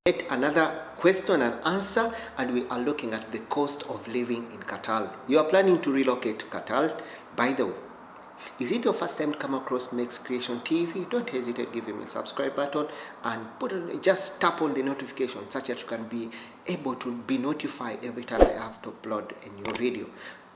Yet another question and answer, and we are looking at the cost of living in Qatar. You are planning to relocate to Qatar. By the way, is it your first time to come across Mexcreationtv? Don't hesitate, give him a subscribe button and just tap on the notification such that you can be able to be notified every time I have to upload a new video.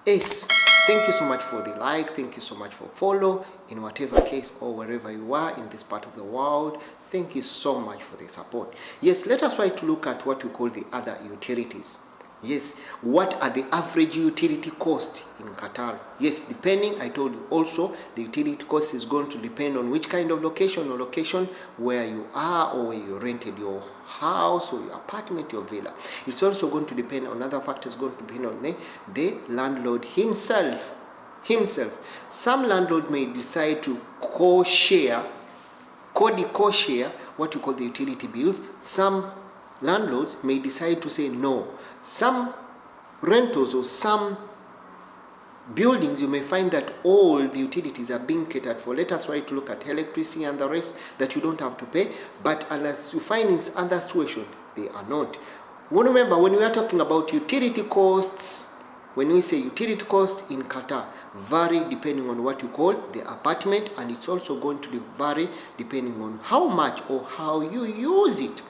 Yes, thank you so much for the like, thank you so much for follow in whatever case or wherever you are in this part of the world. Thank you so much for the support. Yes, let us try to look at what we call the other utilities. Yes, what are the average utility costs in Qatar? Yes, depending, I told you also, the utility cost is going to depend on which kind of location or location where you are or where you rented your house or your apartment, your villa. It's also going to depend on other factors, going to depend on the landlord himself. Some landlord may decide to co-share what you call the utility bills. Some landlords may decide to say no. Some rentals or some buildings, you may find that all the utilities are being catered for. Let us try to look at electricity and the rest that you don't have to pay, but unless you find in other situations, they are not. Remember, when we are talking about utility costs, when we say utility costs in Qatar, vary depending on what you call the apartment, and it's also going to vary depending on how much or how you use it.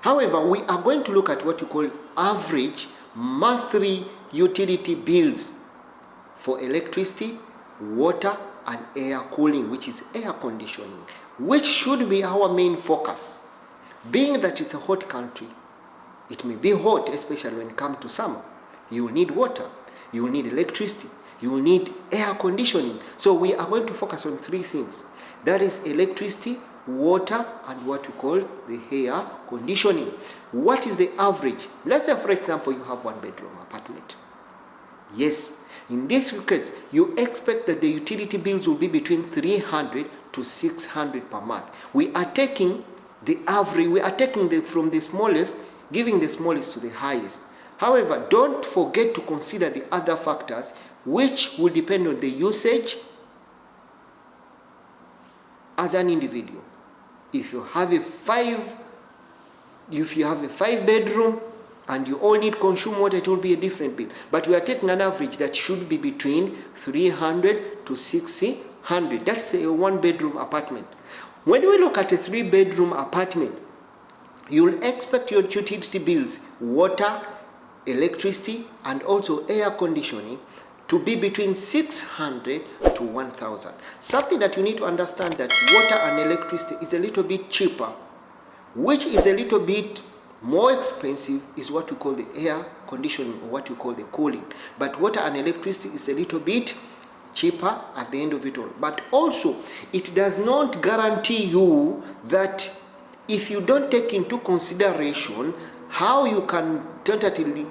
However, we are going to look at what you call average monthly utility bills for electricity, water, and air cooling, which is air conditioning, which should be our main focus. Being that it's a hot country, it may be hot, especially when it comes to summer. You will need water, you will need electricity, you will need air conditioning. So we are going to focus on three things. That is electricity, water, and what we call the air conditioning. What is the average? Let's say, for example, you have one bedroom apartment. Yes, in this case, you expect that the utility bills will be between 300 to 600 per month. We are taking the average, we are taking from the smallest, giving the smallest to the highest. However, don't forget to consider the other factors which will depend on the usage as an individual. If you have a five bedroom and you all need consume water, it will be a different bill. But we are taking an average that should be between 300 to 600. That's a one bedroom apartment. When we look at a 3-bedroom apartment, you'll expect your utility bills, water, electricity, and also air conditioning to be between 600 to 1,000. Something that you need to understand, that water and electricity is a little bit cheaper. Which is a little bit more expensive is what we call the air conditioning, or what we call the cooling. But water and electricity is a little bit cheaper at the end of it all. But also, it does not guarantee you that if you don't take into consideration how you can tentatively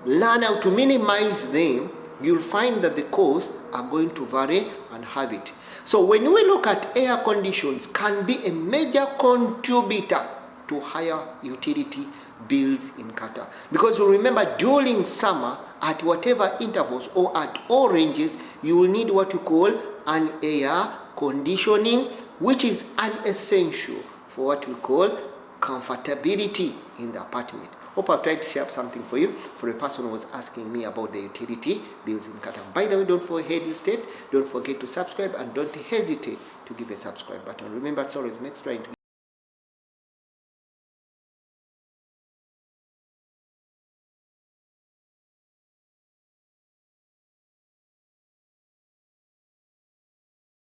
learn how to minimize them, you'll find that the costs are going to vary and have it. So when we look at air conditions, can be a major contributor to higher utility bills in Qatar. Because you remember, during summer, at whatever intervals or at all ranges, you will need what you call an air conditioning, which is an essential for what we call comfortability in the apartment. Hope I've tried to share something for you, for a person who was asking me about the utility bills in Qatar. By the way, don't forget to subscribe, and don't hesitate to give a subscribe button. Remember, it's always Mexcreationtv.